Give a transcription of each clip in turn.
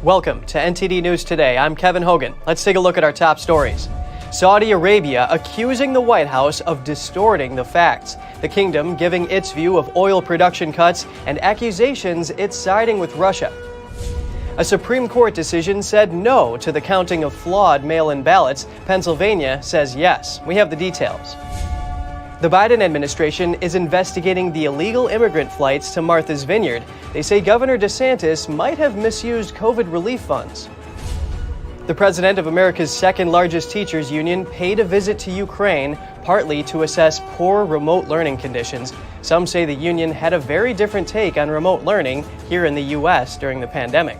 Welcome to NTD News Today. I'm Kevin Hogan. Let's take a look at our top stories. Saudi Arabia accusing the White House of distorting the facts. The kingdom giving its view of oil production cuts and accusations it's siding with Russia. A Supreme Court decision said no to the counting of flawed mail-in ballots. Pennsylvania says yes. We have the details. The Biden administration is investigating the illegal immigrant flights to Martha's Vineyard. They say Governor DeSantis might have misused COVID relief funds. The president of America's second largest teachers union paid a visit to Ukraine, partly to assess poor remote learning conditions. Some say the union had a very different take on remote learning here in the U.S. during the pandemic.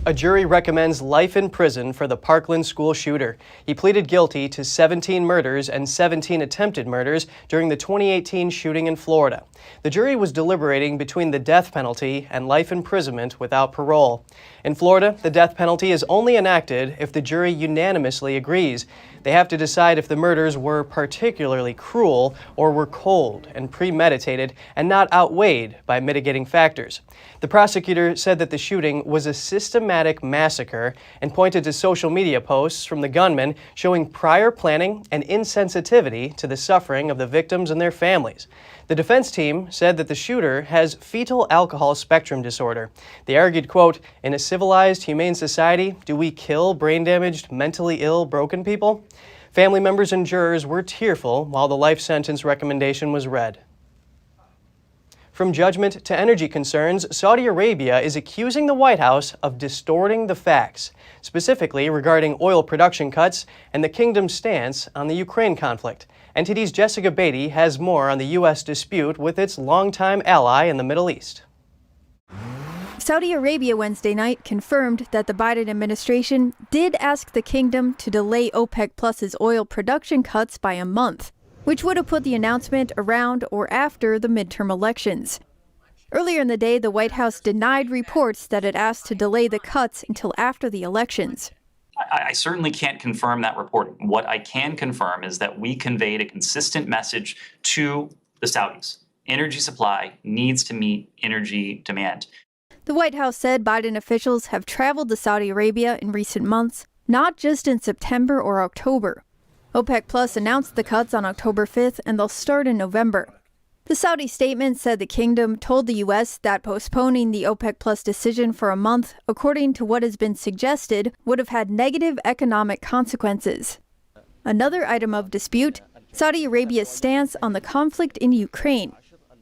A jury recommends life in prison for the Parkland school shooter. He pleaded guilty to 17 murders and 17 attempted murders during the 2018 shooting in Florida. The jury was deliberating between the death penalty and life imprisonment without parole. In Florida, the death penalty is only enacted if the jury unanimously agrees. They have to decide if the murders were particularly cruel or were cold and premeditated and not outweighed by mitigating factors. The prosecutor said that the shooting was a systematic massacre and pointed to social media posts from the gunman showing prior planning and insensitivity to the suffering of the victims and their families. The defense team said that the shooter has fetal alcohol spectrum disorder. They argued, quote, "In a civilized, humane society, do we kill brain-damaged, mentally ill, broken people?" Family members and jurors were tearful while the life sentence recommendation was read. From judgment to energy concerns, Saudi Arabia is accusing the White House of distorting the facts, specifically regarding oil production cuts and the kingdom's stance on the Ukraine conflict. NTD's Jessica Beatty has more on the U.S. dispute with its longtime ally in the Middle East. Saudi Arabia Wednesday night confirmed that the Biden administration did ask the kingdom to delay OPEC Plus's oil production cuts by a month, which would have put the announcement around or after the midterm elections. Earlier in the day, the White House denied reports that it asked to delay the cuts until after the elections. I certainly can't confirm that reporting. What I can confirm is that we conveyed a consistent message to the Saudis. Energy supply needs to meet energy demand. The White House said Biden officials have traveled to Saudi Arabia in recent months, not just in September or October. OPEC Plus announced the cuts on October 5th, and they'll start in November. The Saudi statement said the kingdom told the U.S. that postponing the OPEC Plus decision for a month, according to what has been suggested, would have had negative economic consequences. Another item of dispute, Saudi Arabia's stance on the conflict in Ukraine.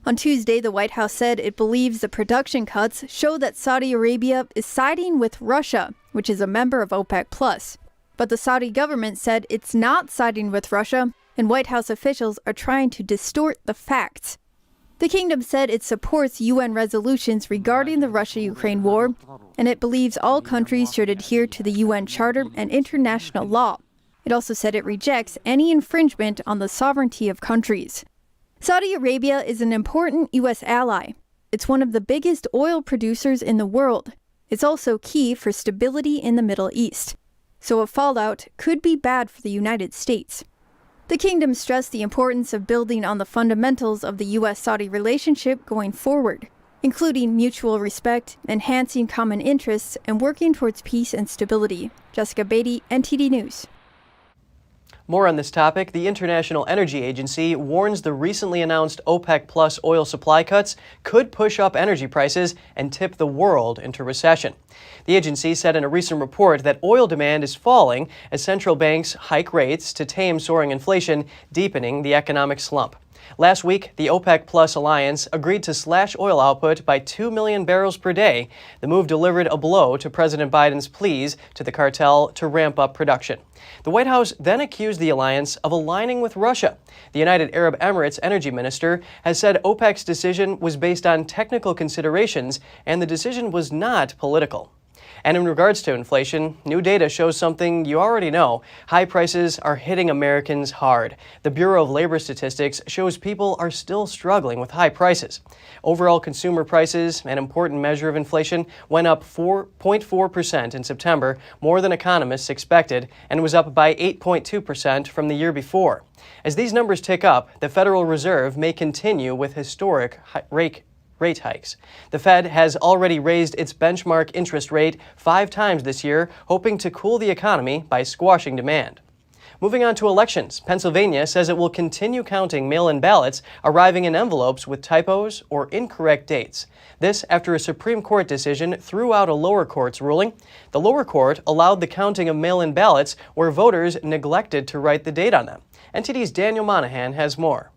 On Tuesday, the White House said it believes the production cuts show that Saudi Arabia is siding with Russia, which is a member of OPEC Plus. But the Saudi government said it's not siding with Russia, and White House officials are trying to distort the facts. The kingdom said it supports UN resolutions regarding the Russia-Ukraine war, and it believes all countries should adhere to the UN Charter and international law. It also said it rejects any infringement on the sovereignty of countries. Saudi Arabia is an important U.S. ally. It's one of the biggest oil producers in the world. It's also key for stability in the Middle East. So a fallout could be bad for the United States. The kingdom stressed the importance of building on the fundamentals of the U.S.-Saudi relationship going forward, including mutual respect, enhancing common interests, and working towards peace and stability. Jessica Beatty, NTD News. More on this topic, the International Energy Agency warns the recently announced OPEC Plus oil supply cuts could push up energy prices and tip the world into recession. The agency said in a recent report that oil demand is falling as central banks hike rates to tame soaring inflation, deepening the economic slump. Last week, the OPEC Plus alliance agreed to slash oil output by 2 million barrels per day. The move delivered a blow to President Biden's pleas to the cartel to ramp up production. The White House then accused the alliance of aligning with Russia. The United Arab Emirates energy minister has said OPEC's decision was based on technical considerations and the decision was not political. And in regards to inflation, new data shows something you already know. High prices are hitting Americans hard. The Bureau of Labor Statistics shows people are still struggling with high prices. Overall consumer prices, an important measure of inflation, went up 4.4% in September, more than economists expected, and was up by 8.2% from the year before. As these numbers tick up, the Federal Reserve may continue with historic rate hikes. The Fed has already raised its benchmark interest rate 5 times this year, hoping to cool the economy by squashing demand. Moving on to elections, Pennsylvania says it will continue counting mail-in ballots arriving in envelopes with typos or incorrect dates. This after a Supreme Court decision threw out a lower court's ruling. The lower court allowed the counting of mail-in ballots where voters neglected to write the date on them. NTD's Daniel Monahan has more.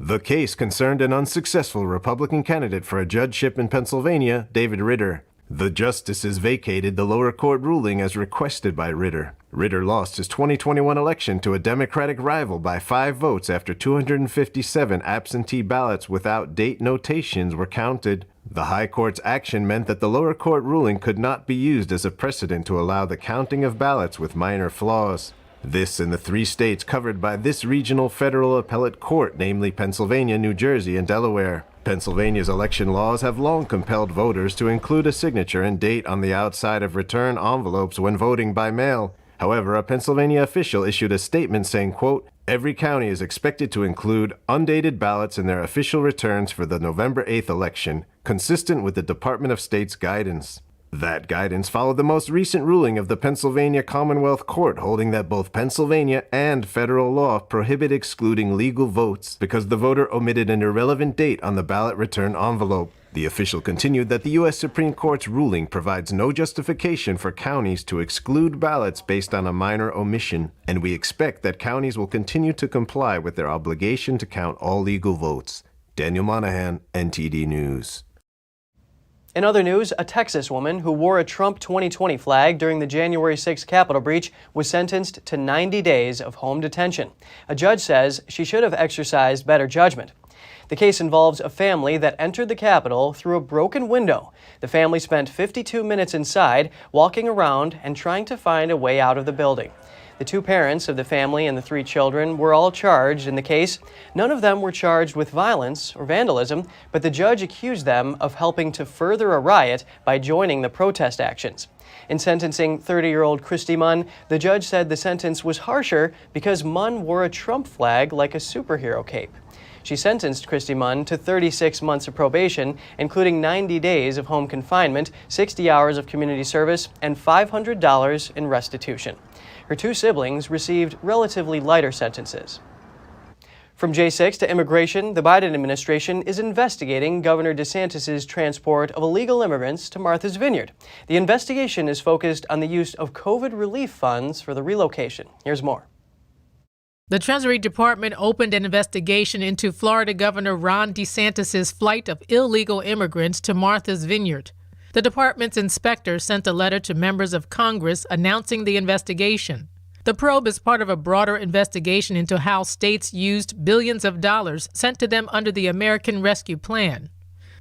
The case concerned an unsuccessful Republican candidate for a judgeship in Pennsylvania, David Ritter. The justices vacated the lower court ruling as requested by Ritter. Ritter lost his 2021 election to a Democratic rival by 5 votes after 257 absentee ballots without date notations were counted. The High Court's action meant that the lower court ruling could not be used as a precedent to allow the counting of ballots with minor flaws. This in the 3 states covered by this regional federal appellate court, namely Pennsylvania, New Jersey, and Delaware. Pennsylvania's election laws have long compelled voters to include a signature and date on the outside of return envelopes when voting by mail. However, a Pennsylvania official issued a statement saying, quote, "Every county is expected to include undated ballots in their official returns for the November 8th election, consistent with the Department of State's guidance." That guidance followed the most recent ruling of the Pennsylvania Commonwealth Court holding that both Pennsylvania and federal law prohibit excluding legal votes because the voter omitted an irrelevant date on the ballot return envelope. The official continued that the U.S. Supreme Court's ruling provides no justification for counties to exclude ballots based on a minor omission, and we expect that counties will continue to comply with their obligation to count all legal votes. Daniel Monahan, NTD News. In other news, a Texas woman who wore a Trump 2020 flag during the January 6th Capitol breach was sentenced to 90 days of home detention. A judge says she should have exercised better judgment. The case involves a family that entered the Capitol through a broken window. The family spent 52 minutes inside, walking around and trying to find a way out of the building. The 2 parents of the family and the 3 children were all charged in the case. None of them were charged with violence or vandalism, but the judge accused them of helping to further a riot by joining the protest actions. In sentencing 30-year-old Christy Munn, the judge said the sentence was harsher because Munn wore a Trump flag like a superhero cape. She sentenced Christy Munn to 36 months of probation, including 90 days of home confinement, 60 hours of community service, and $500 in restitution. Her 2 siblings received relatively lighter sentences. From J6 to immigration, the Biden administration is investigating Governor DeSantis' transport of illegal immigrants to Martha's Vineyard. The investigation is focused on the use of COVID relief funds for the relocation. Here's more. The Treasury Department opened an investigation into Florida Governor Ron DeSantis' flight of illegal immigrants to Martha's Vineyard. The department's inspector sent a letter to members of Congress announcing the investigation. The probe is part of a broader investigation into how states used billions of dollars sent to them under the American Rescue Plan.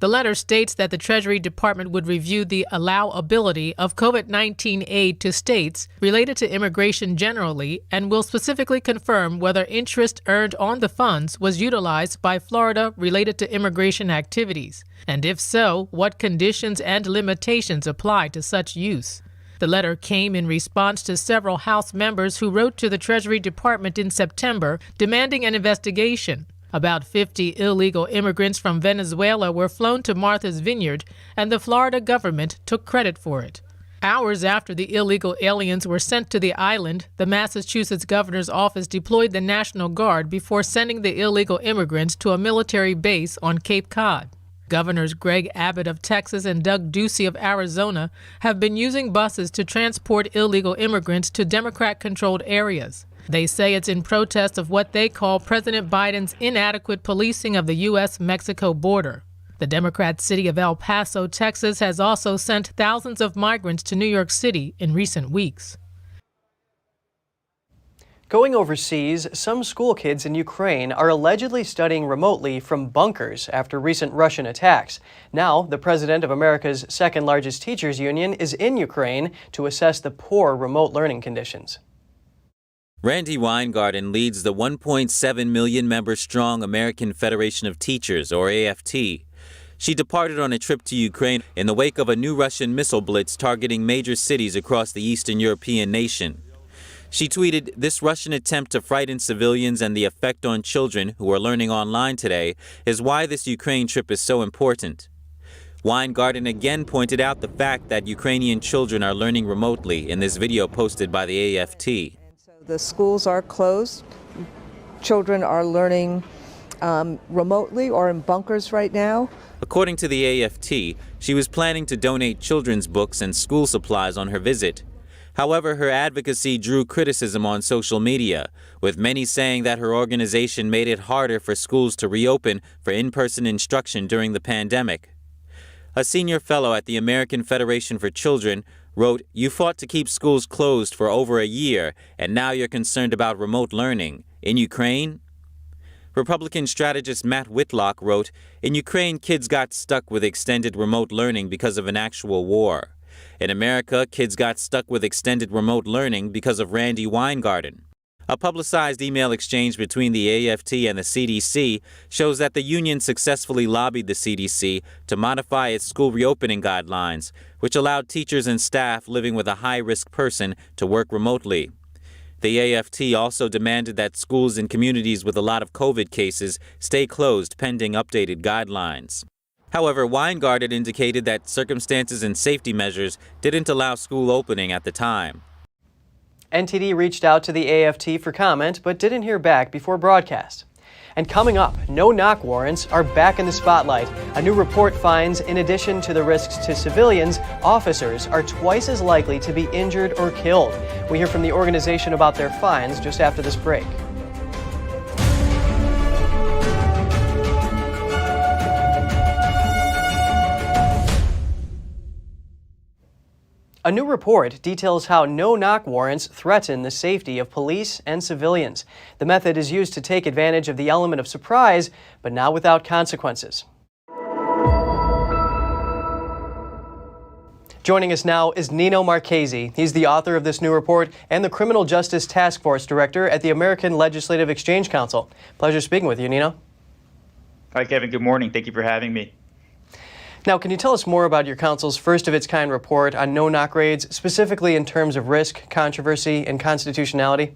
The letter states that the Treasury Department would review the allowability of COVID-19 aid to states related to immigration generally and will specifically confirm whether interest earned on the funds was utilized by Florida related to immigration activities, and if so, what conditions and limitations apply to such use. The letter came in response to several House members who wrote to the Treasury Department in September demanding an investigation. About 50 illegal immigrants from Venezuela were flown to Martha's Vineyard, and the Florida government took credit for it. Hours after the illegal aliens were sent to the island, the Massachusetts governor's office deployed the National Guard before sending the illegal immigrants to a military base on Cape Cod. Governors Greg Abbott of Texas and Doug Ducey of Arizona have been using buses to transport illegal immigrants to Democrat-controlled areas. They say it's in protest of what they call President Biden's inadequate policing of the U.S.-Mexico border. The Democrat city of El Paso, Texas, has also sent thousands of migrants to New York City in recent weeks. Going overseas, some school kids in Ukraine are allegedly studying remotely from bunkers after recent Russian attacks. Now, the president of America's second largest teachers union is in Ukraine to assess the poor remote learning conditions. Randi Weingarten leads the 1.7 million member strong American Federation of Teachers, or AFT. She departed on a trip to Ukraine in the wake of a new Russian missile blitz targeting major cities across the Eastern European nation. She tweeted, "This Russian attempt to frighten civilians and the effect on children who are learning online today is why this Ukraine trip is so important." Weingarten again pointed out the fact that Ukrainian children are learning remotely in this video posted by the AFT. The schools are closed. Children are learning remotely or in bunkers right now. According to the AFT, she was planning to donate children's books and school supplies on her visit. However, her advocacy drew criticism on social media, with many saying that her organization made it harder for schools to reopen for in-person instruction during the pandemic. A senior fellow at the American Federation for Children wrote, "You fought to keep schools closed for over a year, and now you're concerned about remote learning. In Ukraine?" Republican strategist Matt Whitlock wrote, "In Ukraine, kids got stuck with extended remote learning because of an actual war. In America, kids got stuck with extended remote learning because of Randi Weingarten." A publicized email exchange between the AFT and the CDC shows that the union successfully lobbied the CDC to modify its school reopening guidelines, which allowed teachers and staff living with a high-risk person to work remotely. The AFT also demanded that schools in communities with a lot of COVID cases stay closed pending updated guidelines. However, Weingarten indicated that circumstances and safety measures didn't allow school opening at the time. NTD reached out to the AFT for comment, but didn't hear back before broadcast. And coming up, no-knock warrants are back in the spotlight. A new report finds, in addition to the risks to civilians, officers are twice as likely to be injured or killed. We hear from the organization about their finds just after this break. A new report details how no-knock warrants threaten the safety of police and civilians. The method is used to take advantage of the element of surprise, but not without consequences. Joining us now is Nino Marchese. He's the author of this new report and the Criminal Justice Task Force Director at the American Legislative Exchange Council. Pleasure speaking with you, Nino. Hi, Kevin. Good morning. Thank you for having me. Now, can you tell us more about your council's first-of-its-kind report on no-knock raids, specifically in terms of risk, controversy, and constitutionality?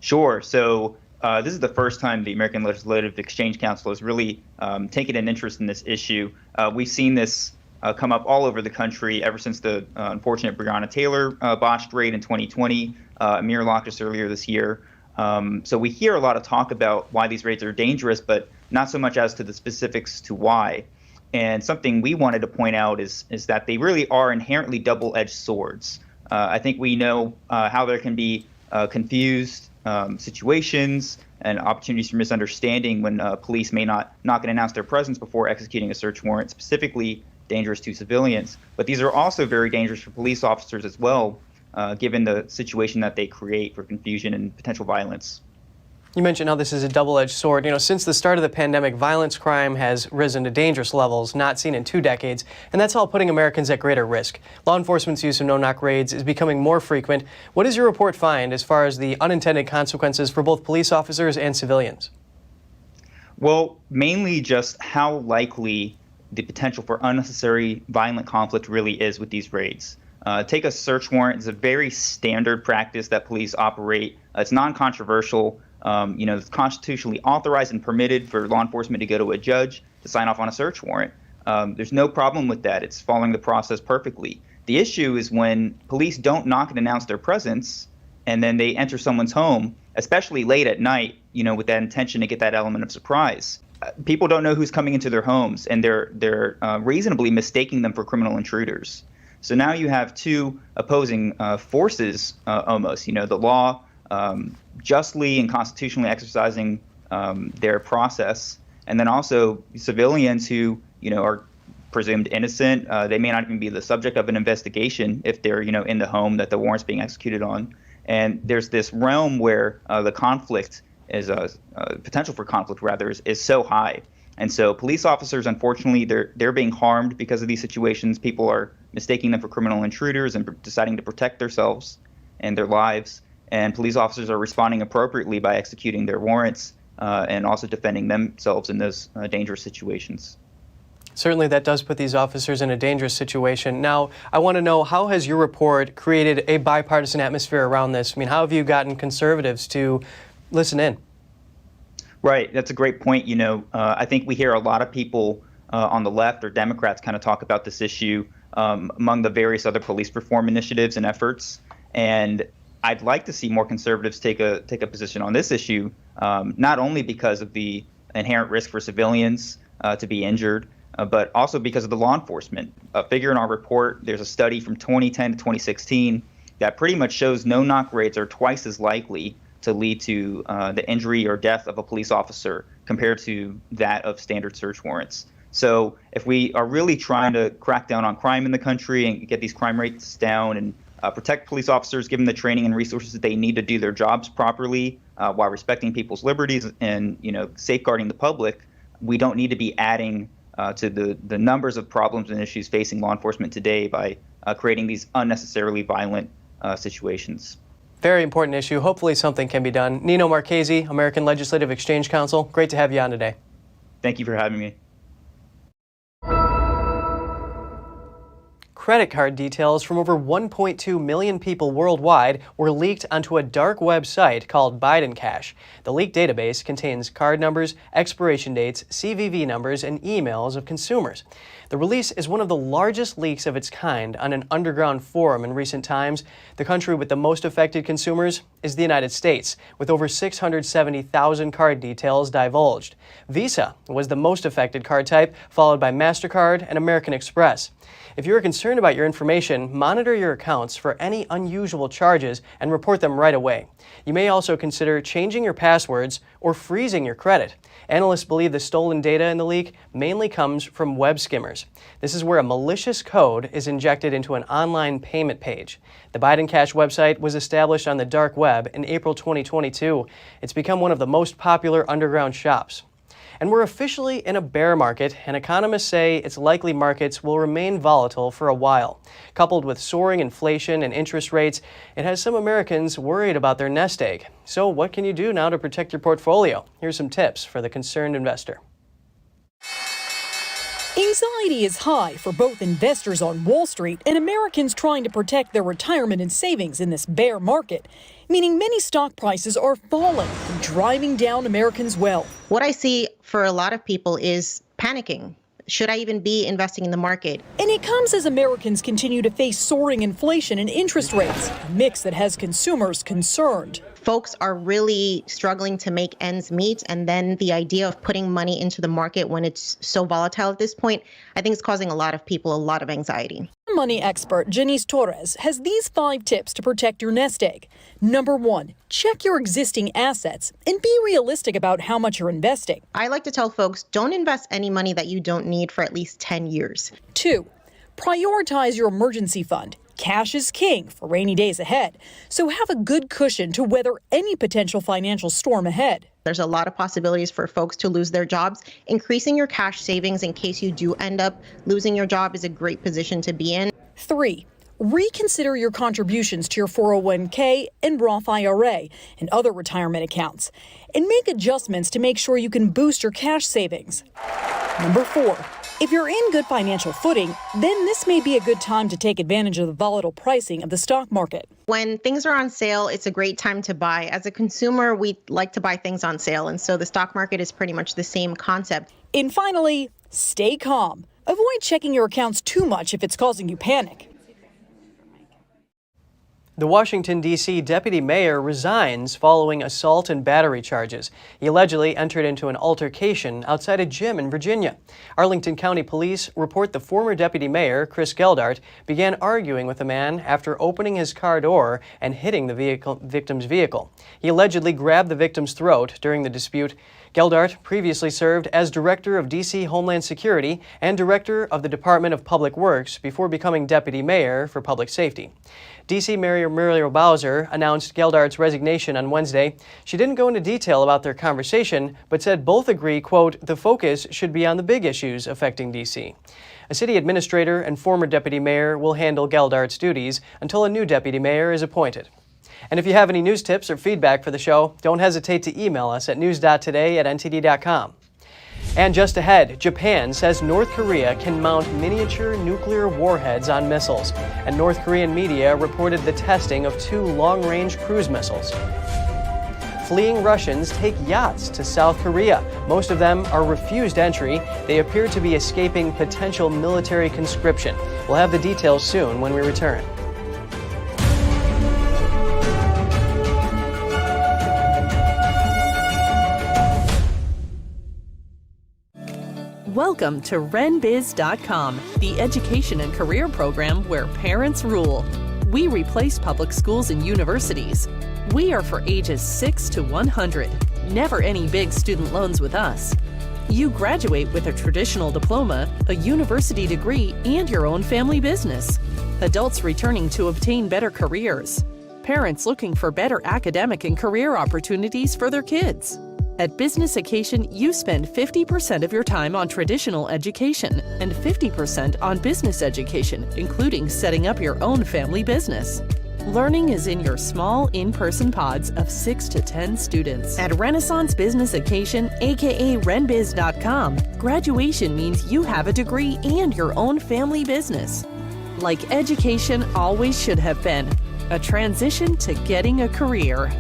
Sure. So this is the first time the American Legislative Exchange Council has really taken an interest in this issue. We've seen this come up all over the country ever since the unfortunate Breonna Taylor botched raid in 2020, Amir Locke just earlier this year. So we hear a lot of talk about why these raids are dangerous, but not so much as to the specifics to why. And something we wanted to point out is that they really are inherently double-edged swords. I think we know how there can be confused situations and opportunities for misunderstanding when police may not going to announce their presence before executing a search warrant, specifically dangerous to civilians. But these are also very dangerous for police officers as well, given the situation that they create for confusion and potential violence. You mentioned how this is a double-edged sword. You know, since the start of the pandemic, violence crime has risen to dangerous levels not seen in 2 decades, and that's all putting Americans at greater risk. Law enforcement's use of no-knock raids is becoming more frequent. What does your report find as far as the unintended consequences for both police officers and civilians? Well, mainly just how likely the potential for unnecessary violent conflict really is with these raids. Take a search warrant. It's a very standard practice that police operate. It's non-controversial. It's constitutionally authorized and permitted for law enforcement to go to a judge to sign off on a search warrant. There's no problem with that. It's following the process perfectly. The issue is when police don't knock and announce their presence, and then they enter someone's home, especially late at night, with that intention to get that element of surprise. People don't know who's coming into their homes, and they're reasonably mistaking them for criminal intruders. So now you have two opposing forces, almost. The law justly and constitutionally exercising their process, and then also civilians who are presumed innocent. They may not even be the subject of an investigation if they're in the home that the warrant's being executed on. And there's this realm where the conflict is potential for conflict rather is so high. And so police officers, unfortunately, they're being harmed because of these situations. People are mistaking them for criminal intruders and deciding to protect themselves and their lives. And police officers are responding appropriately by executing their warrants and also defending themselves in those dangerous situations. Certainly that does put these officers in a dangerous situation. Now, I want to know, how has your report created a bipartisan atmosphere around this? I mean, how have you gotten conservatives to listen in? Right. That's a great point. I think we hear a lot of people on the left or Democrats kind of talk about this issue among the various other police reform initiatives and efforts. And I'd like to see more conservatives take a position on this issue, not only because of the inherent risk for civilians to be injured, but also because of the law enforcement. A figure in our report, there's a study from 2010 to 2016 that pretty much shows no-knock rates are twice as likely to lead to the injury or death of a police officer compared to that of standard search warrants. So if we are really trying to crack down on crime in the country and get these crime rates down and protect police officers, give them the training and resources that they need to do their jobs properly while respecting people's liberties and safeguarding the public, we don't need to be adding to the numbers of problems and issues facing law enforcement today by creating these unnecessarily violent situations. Very important issue. Hopefully something can be done. Nino Marchese, American Legislative Exchange Council, great to have you on today. Thank you for having me. Credit card details from over 1.2 million people worldwide were leaked onto a dark web site called Bidencash. The leaked database contains card numbers, expiration dates, CVV numbers, and emails of consumers. The release is one of the largest leaks of its kind on an underground forum in recent times. The country with the most affected consumers is the United States, with over 670,000 card details divulged. Visa was the most affected card type, followed by MasterCard and American Express. If you are concerned about your information, monitor your accounts for any unusual charges and report them right away. You may also consider changing your passwords or freezing your credit. Analysts believe the stolen data in the leak mainly comes from web skimmers. This is where a malicious code is injected into an online payment page. The Bidencash website was established on the dark web in April 2022. It's become one of the most popular underground shops. And we're officially in a bear market, and economists say it's likely markets will remain volatile for a while. Coupled with soaring inflation and interest rates, it has some Americans worried about their nest egg. So what can you do now to protect your portfolio? Here's some tips for the concerned investor. Anxiety is high for both investors on Wall Street and Americans trying to protect their retirement and savings in this bear market, meaning many stock prices are falling and driving down Americans' wealth. What I see for a lot of people is panicking. Should I even be investing in the market? And it comes as Americans continue to face soaring inflation and interest rates, a mix that has consumers concerned. Folks are really struggling to make ends meet, and then the idea of putting money into the market when it's so volatile at this point, I think it's causing a lot of people a lot of anxiety. Money expert Janice Torres has these 5 tips to protect your nest egg. Number 1, check your existing assets and be realistic about how much you're investing. I like to tell folks, don't invest any money that you don't need for at least 10 years. 2, prioritize your emergency fund. Cash is king for rainy days ahead, so have a good cushion to weather any potential financial storm ahead. There's a lot of possibilities for folks to lose their jobs. Increasing your cash savings in case you do end up losing your job is a great position to be in. 3, reconsider your contributions to your 401k and Roth IRA and other retirement accounts, and make adjustments to make sure you can boost your cash savings. Number 4, if you're in good financial footing, then this may be a good time to take advantage of the volatile pricing of the stock market. When things are on sale, it's a great time to buy. As a consumer, we like to buy things on sale, and so the stock market is pretty much the same concept. And finally, stay calm. Avoid checking your accounts too much if it's causing you panic. The Washington, D.C. deputy mayor resigns following assault and battery charges. He allegedly entered into an altercation outside a gym in Virginia. Arlington County Police report the former deputy mayor, Chris Geldart, began arguing with a man after opening his car door and hitting the victim's vehicle. He allegedly grabbed the victim's throat during the dispute. Geldart previously served as Director of D.C. Homeland Security and Director of the Department of Public Works before becoming Deputy Mayor for Public Safety. D.C. Mayor Muriel Bowser announced Geldart's resignation on Wednesday. She didn't go into detail about their conversation, but said both agree, quote, the focus should be on the big issues affecting D.C. A city administrator and former deputy mayor will handle Geldart's duties until a new deputy mayor is appointed. And if you have any news tips or feedback for the show, don't hesitate to email us at news.today@ntd.com. And just ahead, Japan says North Korea can mount miniature nuclear warheads on missiles, and North Korean media reported the testing of 2 long-range cruise missiles. Fleeing Russians take yachts to South Korea. Most of them are refused entry. They appear to be escaping potential military conscription. We'll have the details soon when we return. Welcome to RenBiz.com, the education and career program where parents rule. We replace public schools and universities. We are for ages 6 to 100. Never any big student loans with us. You graduate with a traditional diploma, a university degree, and your own family business. Adults returning to obtain better careers. Parents looking for better academic and career opportunities for their kids. At Business Occasion, you spend 50% of your time on traditional education and 50% on business education, including setting up your own family business. Learning is in your small, in-person pods of 6 to 10 students. At Renaissance Business Occasion, aka RenBiz.com, graduation means you have a degree and your own family business. Like education always should have been, a transition to getting a career.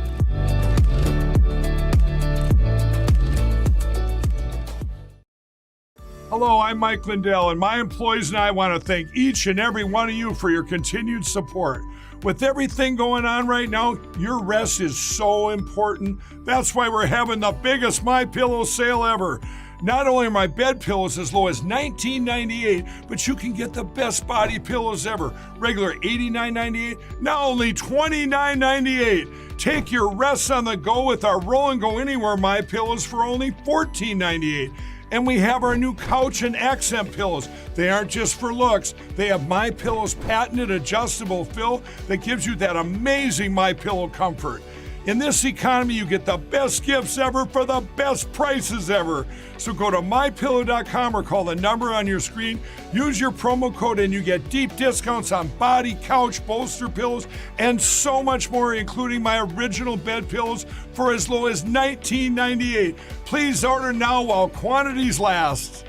Hello, I'm Mike Lindell, and my employees and I want to thank each and every one of you for your continued support. With everything going on right now, your rest is so important. That's why we're having the biggest MyPillow sale ever. Not only are my bed pillows as low as $19.98, but you can get the best body pillows ever. Regular $89.98, now only $29.98. Take your rest on the go with our Roll and Go Anywhere MyPillows for only $14.98. And we have our new couch and accent pillows. They aren't just for looks. They have MyPillow's patented adjustable fill that gives you that amazing MyPillow comfort. In this economy, you get the best gifts ever for the best prices ever. So go to mypillow.com or call the number on your screen. Use your promo code and you get deep discounts on body, couch, bolster pillows, and so much more, including my original bed pillows for as low as $19.98. Please order now while quantities last.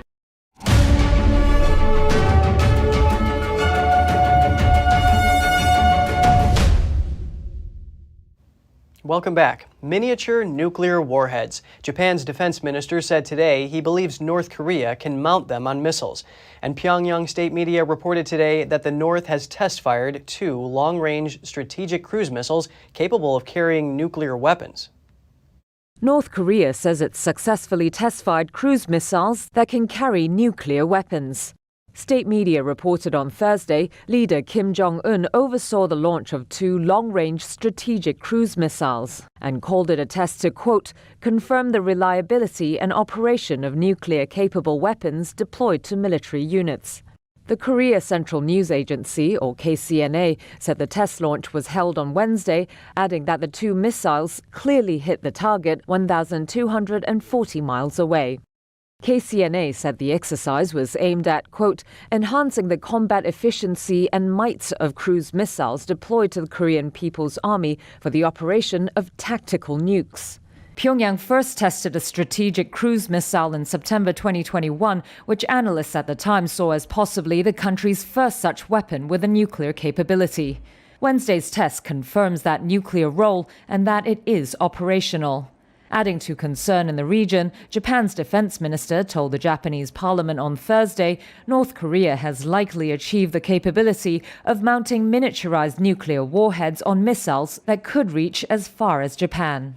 Welcome back. Miniature nuclear warheads. Japan's defense minister said today he believes North Korea can mount them on missiles. And Pyongyang state media reported today that the North has test-fired 2 long-range strategic cruise missiles capable of carrying nuclear weapons. North Korea says it successfully test-fired cruise missiles that can carry nuclear weapons. State media reported on Thursday, leader Kim Jong-un oversaw the launch of 2 long-range strategic cruise missiles and called it a test to, quote, confirm the reliability and operation of nuclear-capable weapons deployed to military units. The Korea Central News Agency, or KCNA, said the test launch was held on Wednesday, adding that the 2 missiles clearly hit the target 1,240 miles away. KCNA said the exercise was aimed at, quote, enhancing the combat efficiency and might of cruise missiles deployed to the Korean People's Army for the operation of tactical nukes. Pyongyang first tested a strategic cruise missile in September 2021, which analysts at the time saw as possibly the country's first such weapon with a nuclear capability. Wednesday's test confirms that nuclear role and that it is operational. Adding to concern in the region, Japan's defense minister told the Japanese parliament on Thursday North Korea has likely achieved the capability of mounting miniaturized nuclear warheads on missiles that could reach as far as Japan.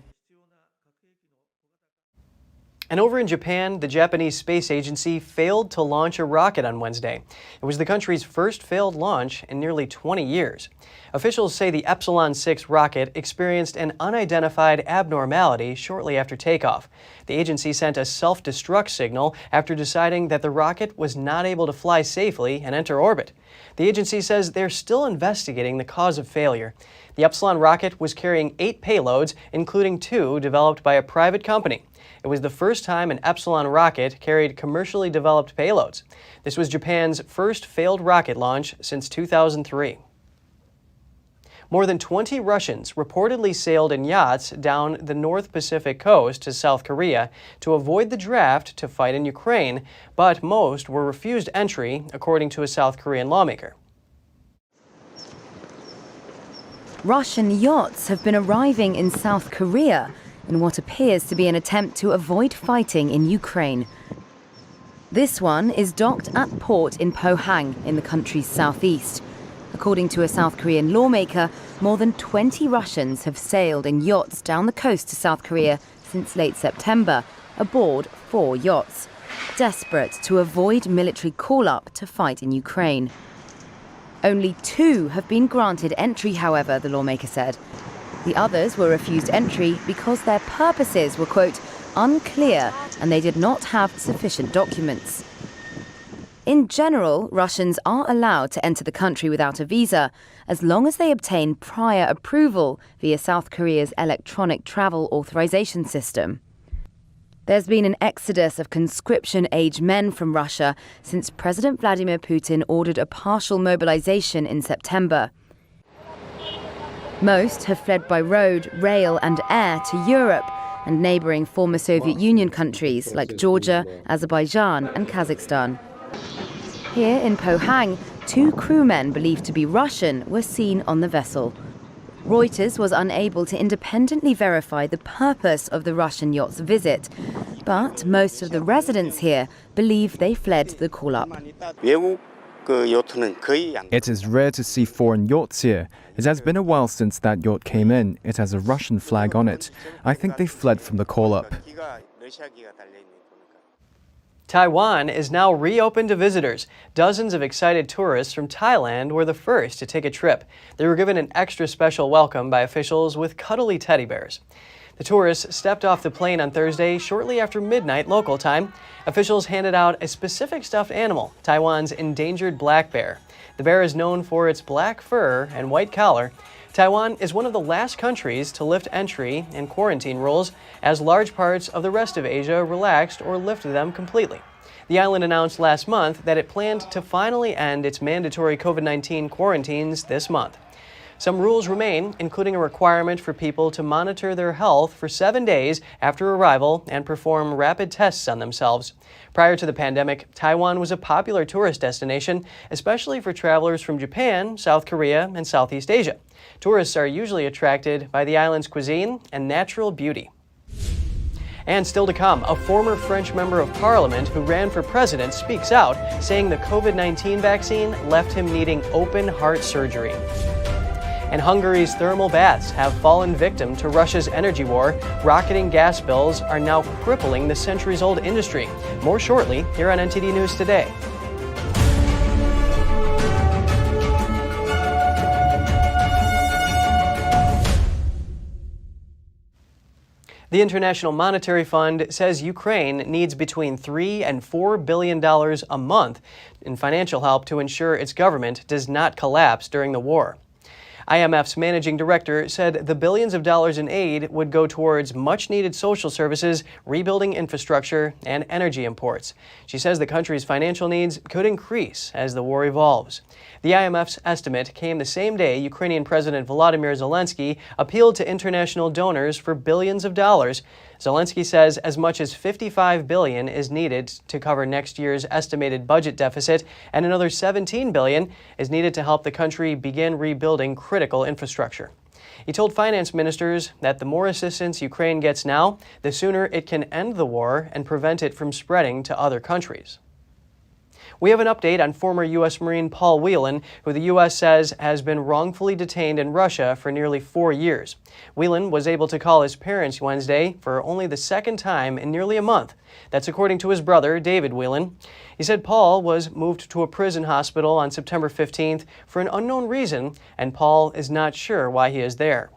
And over in Japan, the Japanese space agency failed to launch a rocket on Wednesday. It was the country's first failed launch in nearly 20 years. Officials say the Epsilon 6 rocket experienced an unidentified abnormality shortly after takeoff. The agency sent a self-destruct signal after deciding that the rocket was not able to fly safely and enter orbit. The agency says they're still investigating the cause of failure. The Epsilon rocket was carrying 8 payloads, including 2 developed by a private company. It was the first time an Epsilon rocket carried commercially developed payloads. This was Japan's first failed rocket launch since 2003. More than 20 Russians reportedly sailed in yachts down the North Pacific coast to South Korea to avoid the draft to fight in Ukraine, but most were refused entry, according to a South Korean lawmaker. Russian yachts have been arriving in South Korea in what appears to be an attempt to avoid fighting in Ukraine. This one is docked at port in Pohang in the country's southeast. According to a South Korean lawmaker, more than 20 Russians have sailed in yachts down the coast to South Korea since late September, aboard 4 yachts, desperate to avoid military call-up to fight in Ukraine. Only 2 have been granted entry, however, the lawmaker said. The others were refused entry because their purposes were, quote, unclear and they did not have sufficient documents. In general, Russians are allowed to enter the country without a visa, as long as they obtain prior approval via South Korea's electronic travel authorization system. There's been an exodus of conscription-age men from Russia since President Vladimir Putin ordered a partial mobilization in September. Most have fled by road, rail and air to Europe and neighboring former Soviet Union countries like Georgia, Azerbaijan and Kazakhstan. Here in Pohang, 2 crewmen believed to be Russian were seen on the vessel. Reuters was unable to independently verify the purpose of the Russian yacht's visit, but most of the residents here believe they fled the call-up. It is rare to see foreign yachts here. It has been a while since that yacht came in. It has a Russian flag on it. I think they fled from the call-up. Taiwan is now reopened to visitors. Dozens of excited tourists from Thailand were the first to take a trip. They were given an extra special welcome by officials with cuddly teddy bears. The tourists stepped off the plane on Thursday shortly after midnight local time. Officials handed out a specific stuffed animal, Taiwan's endangered black bear. The bear is known for its black fur and white collar. Taiwan is one of the last countries to lift entry and quarantine rules, as large parts of the rest of Asia relaxed or lifted them completely. The island announced last month that it planned to finally end its mandatory COVID-19 quarantines this month. Some rules remain, including a requirement for people to monitor their health for 7 days after arrival and perform rapid tests on themselves. Prior to the pandemic, Taiwan was a popular tourist destination, especially for travelers from Japan, South Korea, and Southeast Asia. Tourists are usually attracted by the island's cuisine and natural beauty. And still to come, a former French member of parliament who ran for president speaks out, saying the COVID-19 vaccine left him needing open heart surgery. And Hungary's thermal baths have fallen victim to Russia's energy war. Rocketing gas bills are now crippling the centuries-old industry. More shortly here on NTD News Today. The International Monetary Fund says Ukraine needs between $3 and $4 billion a month in financial help to ensure its government does not collapse during the war. IMF's managing director said the billions of dollars in aid would go towards much-needed social services, rebuilding infrastructure, and energy imports. She says the country's financial needs could increase as the war evolves. The IMF's estimate came the same day Ukrainian President Volodymyr Zelensky appealed to international donors for billions of dollars. Zelensky says as much as $55 billion is needed to cover next year's estimated budget deficit, and another $17 billion is needed to help the country begin rebuilding critical infrastructure. He told finance ministers that the more assistance Ukraine gets now, the sooner it can end the war and prevent it from spreading to other countries. We have an update on former U.S. Marine Paul Whelan, who the U.S. says has been wrongfully detained in Russia for nearly 4 years. Whelan was able to call his parents Wednesday for only the second time in nearly a month. That's according to his brother, David Whelan. He said Paul was moved to a prison hospital on September 15th for an unknown reason, and Paul is not sure why he is there.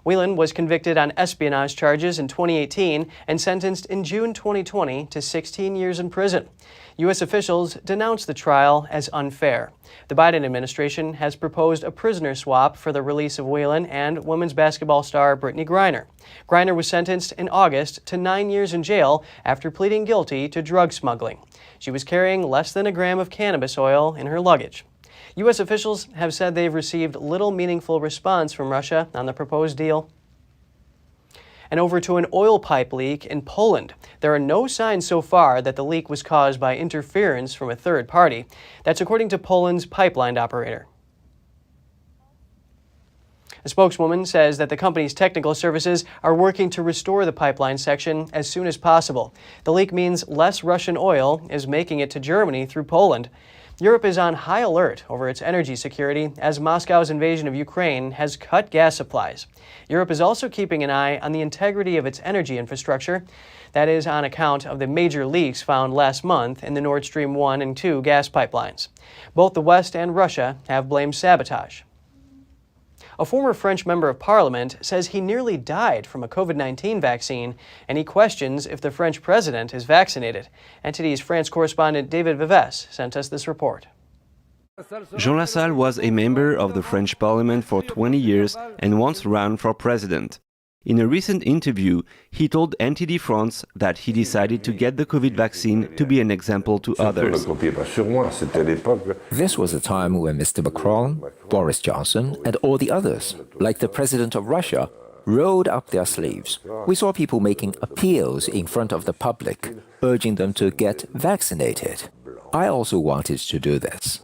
Whelan was convicted on espionage charges in 2018 and sentenced in June 2020 to 16 years in prison. U.S. officials denounced the trial as unfair. The Biden administration has proposed a prisoner swap for the release of Whelan and women's basketball star Brittany Griner. Griner was sentenced in August to 9 years in jail after pleading guilty to drug smuggling. She was carrying less than a gram of cannabis oil in her luggage. U.S. officials have said they've received little meaningful response from Russia on the proposed deal. And over to an oil pipe leak in Poland. There are no signs so far that the leak was caused by interference from a third party. That's according to Poland's pipeline operator. A spokeswoman says that the company's technical services are working to restore the pipeline section as soon as possible. The leak means less Russian oil is making it to Germany through Poland. Europe is on high alert over its energy security as Moscow's invasion of Ukraine has cut gas supplies. Europe is also keeping an eye on the integrity of its energy infrastructure. That is on account of the major leaks found last month in the Nord Stream 1 and 2 gas pipelines. Both the West and Russia have blamed sabotage. A former French member of parliament says he nearly died from a COVID-19 vaccine, and he questions if the French president is vaccinated. NTD's France correspondent David Vives sent us this report. Jean Lassalle was a member of the French parliament for 20 years and once ran for president. In a recent interview, he told NTD France that he decided to get the COVID vaccine to be an example to others. This was a time when Mr. Macron, Boris Johnson, and all the others, like the president of Russia, rolled up their sleeves. We saw people making appeals in front of the public, urging them to get vaccinated. I also wanted to do this.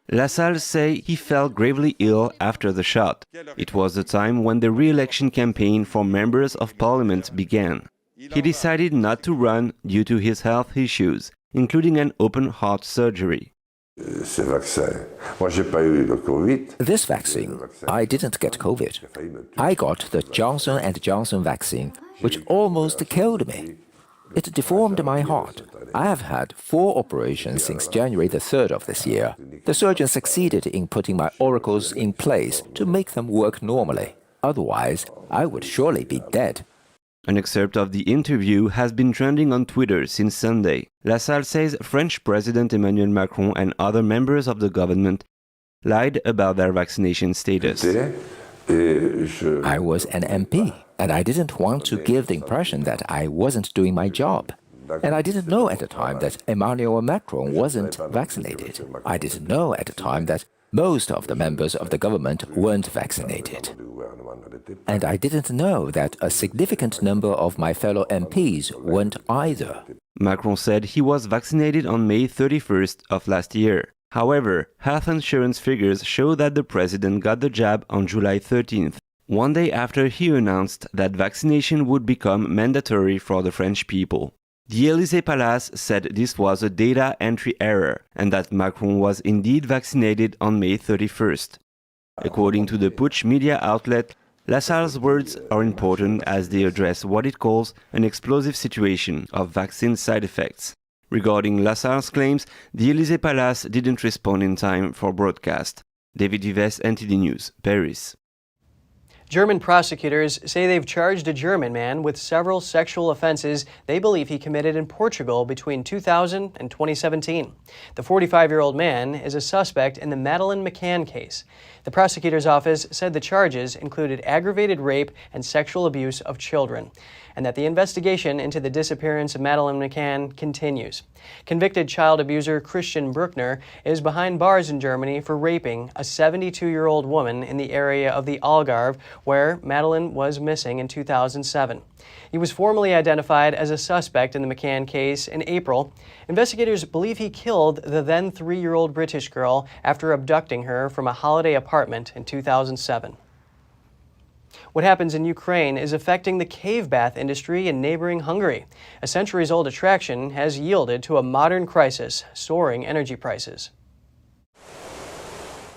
Lassalle says he felt gravely ill after the shot. It was the time when the re-election campaign for members of parliament began. He decided not to run due to his health issues, including an open heart surgery. This vaccine, I didn't get COVID. I got the Johnson & Johnson vaccine, which almost killed me. It deformed my heart. I have had 4 operations since January the 3rd of this year. The surgeon succeeded in putting my auricles in place to make them work normally. Otherwise, I would surely be dead. An excerpt of the interview has been trending on Twitter since Sunday. Lassalle says French President Emmanuel Macron and other members of the government lied about their vaccination status. I was an MP, and I didn't want to give the impression that I wasn't doing my job. And I didn't know at the time that Emmanuel Macron wasn't vaccinated. I didn't know at the time that most of the members of the government weren't vaccinated. And I didn't know that a significant number of my fellow MPs weren't either. Macron said he was vaccinated on May 31st of last year. However, health insurance figures show that the president got the jab on July 13th, one day after he announced that vaccination would become mandatory for the French people. The Élysée Palace said this was a data entry error and that Macron was indeed vaccinated on May 31st. According to the Putsch media outlet, Lassalle's words are important as they address what it calls an explosive situation of vaccine side effects. Regarding Lassalle's claims, the Élysée Palace didn't respond in time for broadcast. David Vives, NTD News, Paris. German prosecutors say they've charged a German man with several sexual offenses they believe he committed in Portugal between 2000 and 2017. The 45-year-old man is a suspect in the Madeleine Mccann case. The prosecutor's office said the charges included aggravated rape and sexual abuse of children, and that the investigation into the disappearance of Madeleine Mccann continues. Convicted child abuser Christian Bruckner is behind bars in Germany for raping a 72-year-old woman in the area of the Algarve, where Madeleine was missing in 2007. He was formally identified as a suspect in the Mccann case in April. Investigators believe he killed the then 3-year-old British girl after abducting her from a holiday apartment in 2007. What happens in Ukraine is affecting the cave bath industry in neighboring Hungary. A centuries-old attraction has yielded to a modern crisis, soaring energy prices.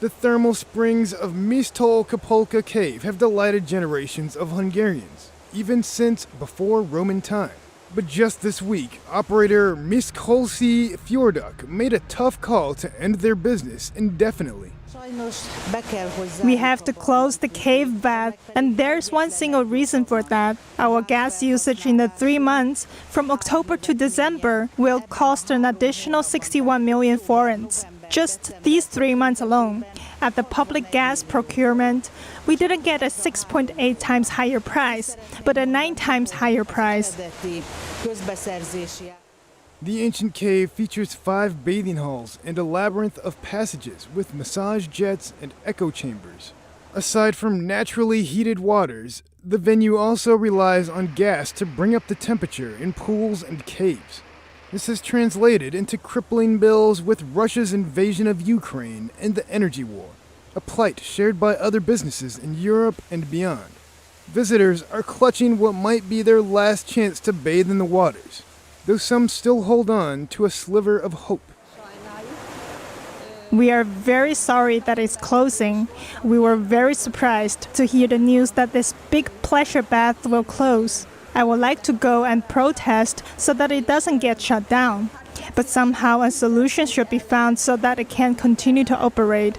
The thermal springs of Mosquito Cave have delighted generations of Hungarians, even since before Roman time. But just this week, operator Miskolci Fjorduk made a tough call to end their business indefinitely. We have to close the cave bath, and there's one single reason for that. Our gas usage in the 3 months, from October to December, will cost an additional 61 million forints. Just these 3 months alone. At the public gas procurement, we didn't get a 6.8 times higher price, but a 9 times higher price. The ancient cave features 5 bathing halls and a labyrinth of passages with massage jets and echo chambers. Aside from naturally heated waters, the venue also relies on gas to bring up the temperature in pools and caves. This has translated into crippling bills with Russia's invasion of Ukraine and the energy war, a plight shared by other businesses in Europe and beyond. Visitors are clutching what might be their last chance to bathe in the waters, though some still hold on to a sliver of hope. We are very sorry that it's closing. We were very surprised to hear the news that this big pleasure bath will close. I would like to go and protest so that it doesn't get shut down. But somehow a solution should be found so that it can continue to operate.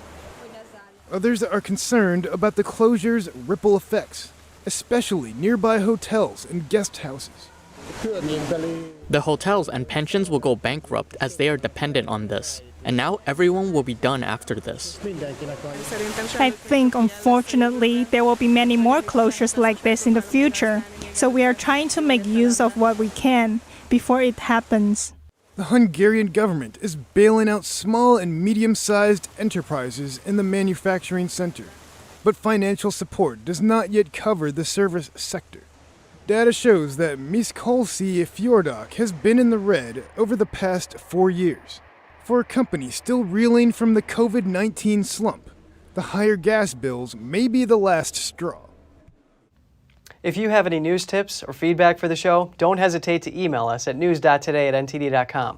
Others are concerned about the closure's ripple effects, especially nearby hotels and guest houses. The hotels and pensions will go bankrupt as they are dependent on this. And now everyone will be done after this. I think, unfortunately, there will be many more closures like this in the future. So we are trying to make use of what we can before it happens. The Hungarian government is bailing out small and medium-sized enterprises in the manufacturing center. But financial support does not yet cover the service sector. Data shows that Miskolci Fjorduk has been in the red over the past 4 years. For a company still reeling from the COVID-19 slump, the higher gas bills may be the last straw. If you have any news tips or feedback for the show, don't hesitate to email us at news.today@ntd.com.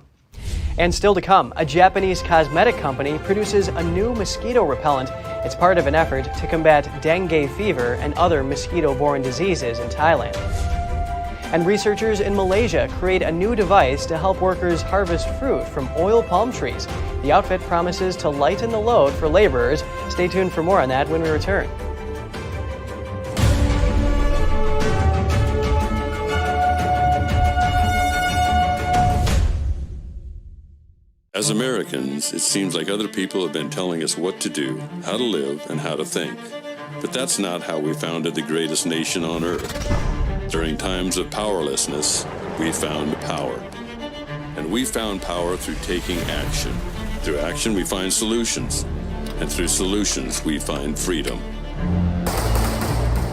And still to come, a Japanese cosmetic company produces a new mosquito repellent. It's part of an effort to combat dengue fever and other mosquito-borne diseases in Thailand. And researchers in Malaysia create a new device to help workers harvest fruit from oil palm trees. The outfit promises to lighten the load for laborers. Stay tuned for more on that when we return. As Americans, it seems like other people have been telling us what to do, how to live, and how to think. But that's not how we founded the greatest nation on earth. During times of powerlessness, we found power. And we found power through taking action. Through action, we find solutions. And through solutions, we find freedom.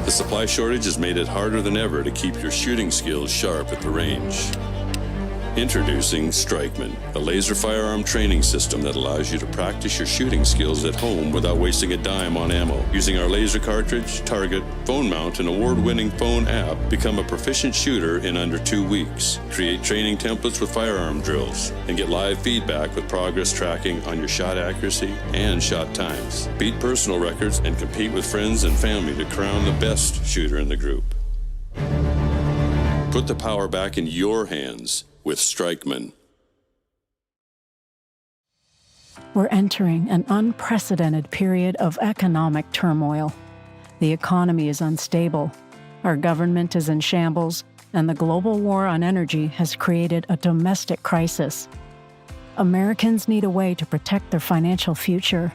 The supply shortage has made it harder than ever to keep your shooting skills sharp at the range. Introducing Strikeman, a laser firearm training system that allows you to practice your shooting skills at home without wasting a dime on ammo. Using our laser cartridge, target, phone mount, and award-winning phone app, become a proficient shooter in under 2 weeks. Create training templates with firearm drills, and get live feedback with progress tracking on your shot accuracy and shot times. Beat personal records and compete with friends and family to crown the best shooter in the group. Put the power back in your hands with Strikeman. We're entering an unprecedented period of economic turmoil. The economy is unstable, our government is in shambles, and the global war on energy has created a domestic crisis. Americans need a way to protect their financial future.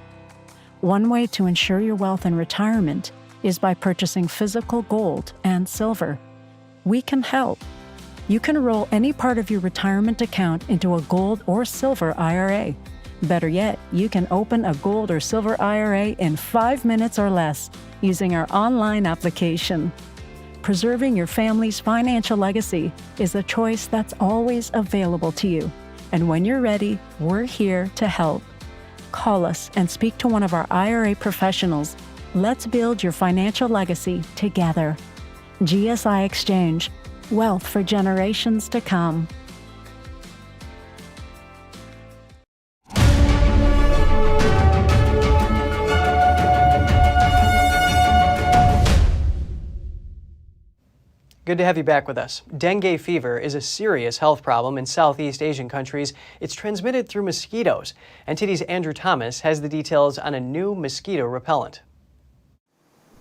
One way to ensure your wealth in retirement is by purchasing physical gold and silver. We can help. You can roll any part of your retirement account into a gold or silver IRA. Better yet, you can open a gold or silver IRA in 5 minutes or less using our online application. Preserving your family's financial legacy is a choice that's always available to you. And when you're ready, we're here to help. Call us and speak to one of our IRA professionals Let's build your financial legacy together. GSI Exchange, wealth for generations to come. Good to have you back with us. Dengue fever is a serious health problem in Southeast Asian countries. It's transmitted through mosquitoes. NTD's Andrew Thomas has the details on a new mosquito repellent.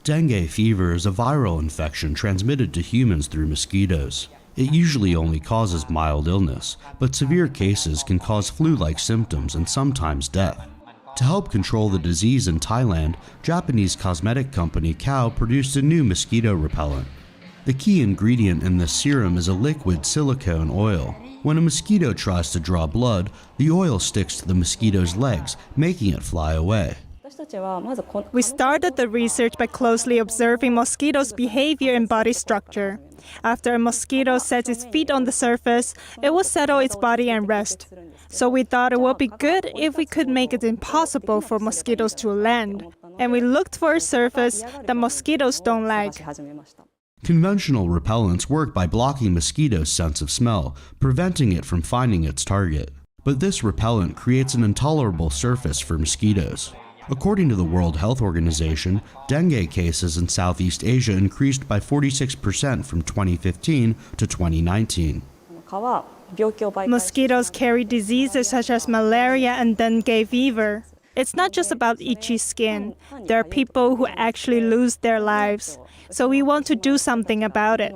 Dengue fever is a viral infection transmitted to humans through mosquitoes. It usually only causes mild illness, but severe cases can cause flu-like symptoms and sometimes death. To help control the disease in Thailand, Japanese cosmetic company Kao produced a new mosquito repellent. The key ingredient in this serum is a liquid silicone oil. When a mosquito tries to draw blood, the oil sticks to the mosquito's legs, making it fly away. We started the research by closely observing mosquitoes' behavior and body structure. After a mosquito sets its feet on the surface, it will settle its body and rest. So we thought it would be good if we could make it impossible for mosquitoes to land. And we looked for a surface that mosquitoes don't like. Conventional repellents work by blocking mosquitoes' sense of smell, preventing it from finding its target. But this repellent creates an intolerable surface for mosquitoes. According to the World Health Organization, dengue cases in Southeast Asia increased by 46% from 2015 to 2019. Mosquitoes carry diseases such as malaria and dengue fever. It's not just about itchy skin. There are people who actually lose their lives. So we want to do something about it.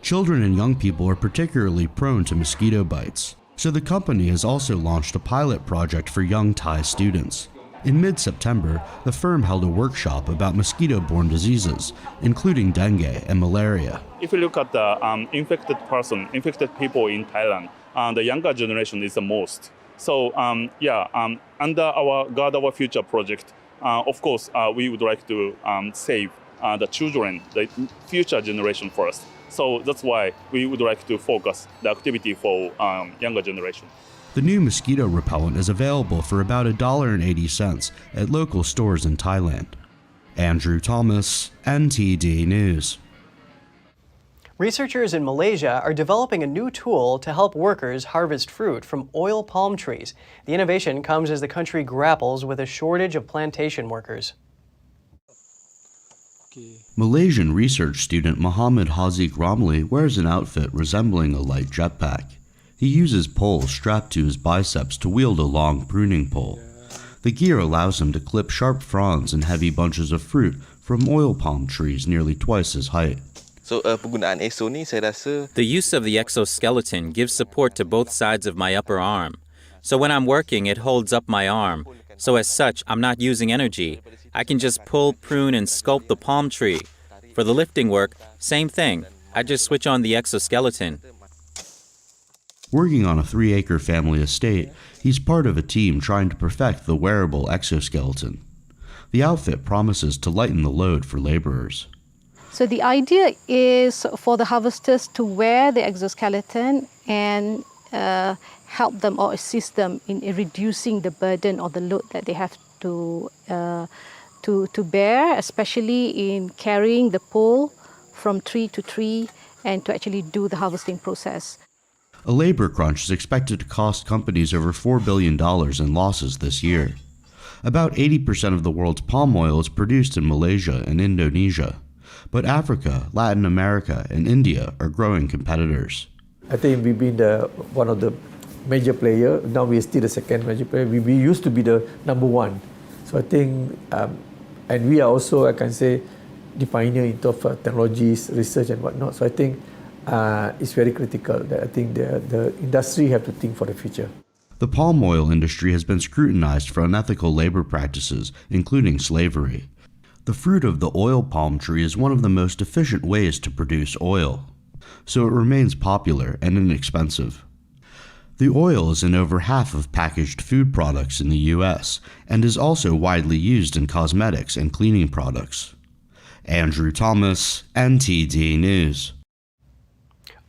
Children and young people are particularly prone to mosquito bites. So the company has also launched a pilot project for young Thai students. In mid-September, the firm held a workshop about mosquito-borne diseases, including dengue and malaria. If you look at the infected people in Thailand, the younger generation is the most. So under our Guard Our Future project, of course, we would like to save the children, the future generation first. So that's why we would like to focus the activity for younger generation. The new mosquito repellent is available for about $1.80 at local stores in Thailand. Andrew Thomas, NTD News. Researchers in Malaysia are developing a new tool to help workers harvest fruit from oil palm trees. The innovation comes as the country grapples with a shortage of plantation workers. Malaysian research student Muhammad Haziq Ramli wears an outfit resembling a light jetpack. He uses poles strapped to his biceps to wield a long pruning pole. The gear allows him to clip sharp fronds and heavy bunches of fruit from oil palm trees nearly twice his height. The use of the exoskeleton gives support to both sides of my upper arm. So when I'm working, it holds up my arm. So as such, I'm not using energy. I can just pull, prune, and sculpt the palm tree. For the lifting work, same thing. I just switch on the exoskeleton. Working on a 3-acre family estate, he's part of a team trying to perfect the wearable exoskeleton. The outfit promises to lighten the load for laborers. So the idea is for the harvesters to wear the exoskeleton and help them or assist them in reducing the burden or the load that they have to bear, especially in carrying the pole from tree to tree and to actually do the harvesting process. A labor crunch is expected to cost companies over $4 billion in losses this year. About 80% of the world's palm oil is produced in Malaysia and Indonesia. But Africa, Latin America, and India are growing competitors. I think we've been one of the major players. Now we're still the second major player. We used to be the number one. So I think, and we are also, I can say, the pioneer in terms of technologies, research and whatnot. So I think it's very critical that I think the industry have to think for the future. The palm oil industry has been scrutinized for unethical labor practices, including slavery. The fruit of the oil palm tree is one of the most efficient ways to produce oil, so it remains popular and inexpensive. The oil is in over half of packaged food products in the U.S. and is also widely used in cosmetics and cleaning products. Andrew Thomas, NTD News.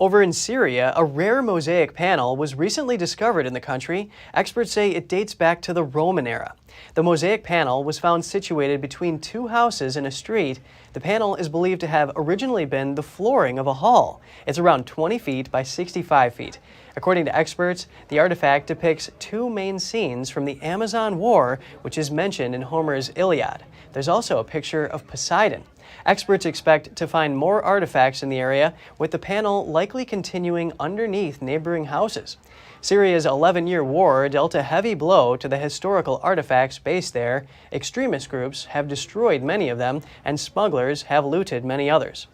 Over in Syria, a rare mosaic panel was recently discovered in the country. Experts say it dates back to the Roman era. The mosaic panel was found situated between two houses in a street. The panel is believed to have originally been the flooring of a hall. It's around 20 feet by 65 feet. According to experts, the artifact depicts two main scenes from the Amazon War, which is mentioned in Homer's Iliad. There's also a picture of Poseidon. Experts expect to find more artifacts in the area, with the panel likely continuing underneath neighboring houses. Syria's 11-year war dealt a heavy blow to the historical artifacts based there. Extremist groups have destroyed many of them, and smugglers have looted many others.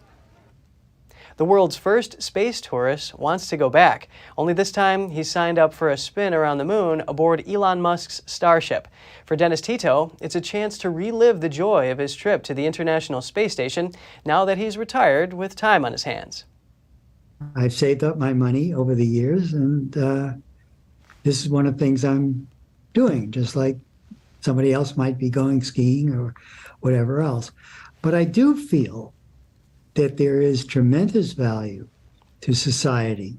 The world's first space tourist wants to go back, only this time he's signed up for a spin around the moon aboard Elon Musk's Starship. For Dennis Tito, it's a chance to relive the joy of his trip to the International Space Station now that he's retired with time on his hands. I've saved up my money over the years, and this is one of the things I'm doing, just like somebody else might be going skiing or whatever else. But I do feel that there is tremendous value to society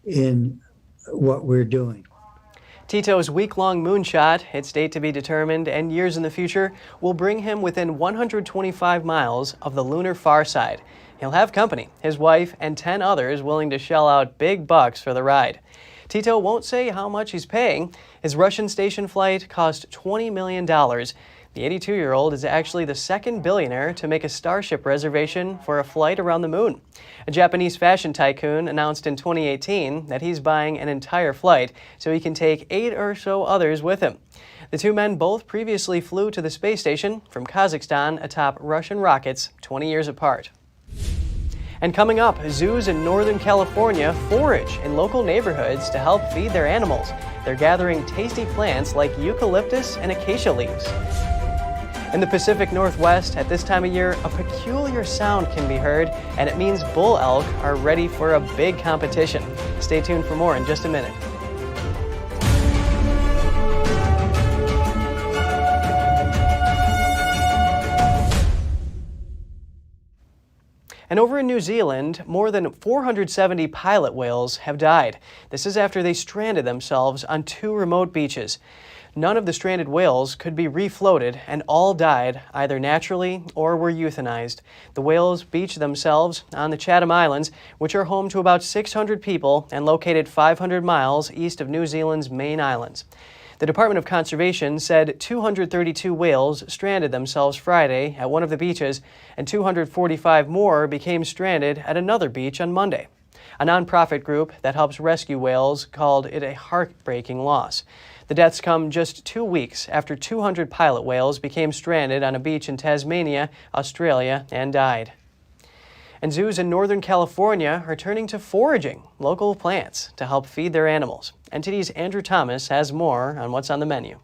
in what we're doing. Tito's week-long moonshot, its date to be determined, and years in the future will bring him within 125 miles of the lunar far side. He'll have company, his wife and 10 others willing to shell out big bucks for the ride. Tito won't say how much he's paying. His Russian station flight cost $20 million. The 82-year-old is actually the second billionaire to make a Starship reservation for a flight around the moon. A Japanese fashion tycoon announced in 2018 that he's buying an entire flight so he can take 8 or so others with him. The two men both previously flew to the space station from Kazakhstan atop Russian rockets 20 years apart. And coming up, zoos in Northern California forage in local neighborhoods to help feed their animals. They're gathering tasty plants like eucalyptus and acacia leaves. In the Pacific Northwest, at this time of year, a peculiar sound can be heard, and it means bull elk are ready for a big competition. Stay tuned for more in just a minute. And over in New Zealand, more than 470 pilot whales have died. This is after they stranded themselves on 2 remote beaches. None of the stranded whales could be refloated, and all died either naturally or were euthanized. The whales beached themselves on the Chatham Islands, which are home to about 600 people and located 500 miles east of New Zealand's main islands. The Department of Conservation said 232 whales stranded themselves Friday at one of the beaches, and 245 more became stranded at another beach on Monday. A nonprofit group that helps rescue whales called it a heartbreaking loss. The deaths come just 2 weeks after 200 pilot whales became stranded on a beach in Tasmania, Australia, and died. And zoos in Northern California are turning to foraging local plants to help feed their animals. NTD's Andrew Thomas has more on what's on the menu.